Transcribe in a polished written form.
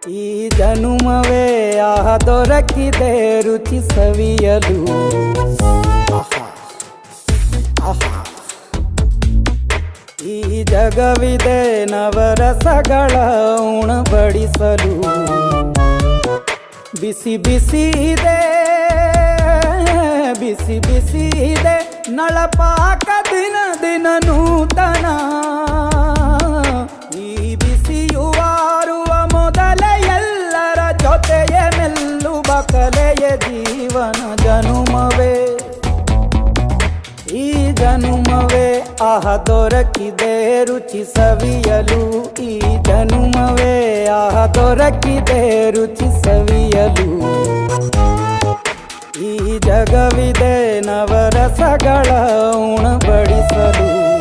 ಈ ಜನುಮವೇ ದೊರಕಿದೆ ರುಚಿ ಸವಿಯಲು. ಆಹಾ, ಆಹಾ. ಈ ಜಗವಿದೆ ನವರಸಗಳ ಉಣಬಡಿಸಲು. ಬಿಸಿ ಬಿಸಿ ಇದೆ, ಬಿಸಿ ಬಿಸಿ ಇದೆ ನಳಪಾಕ ದಿನ ದಿನ ನೂತನ. ಈ ಬಿಸಿಯುವಾರುವ ಮೊದಲೇ ಎಲ್ಲರ ಜೊತೆಯೇ ಮೆಲ್ಲುವ ಕಲೆಯ ಜೀವನ ಜನುಮವೇ. ಈ ಜನುಮವೇ ದೊರಕಿದೆ ರುಚಿ ಸವಿಯಲು. ಈ ಜನುಮವೇ ದೊರಕಿದೆ ರುಚಿ ಸವಿಯಲು. ಈ ಜಗವಿದೆ ನವರಸಗಳ ಉಣಬಡಿಸಲು.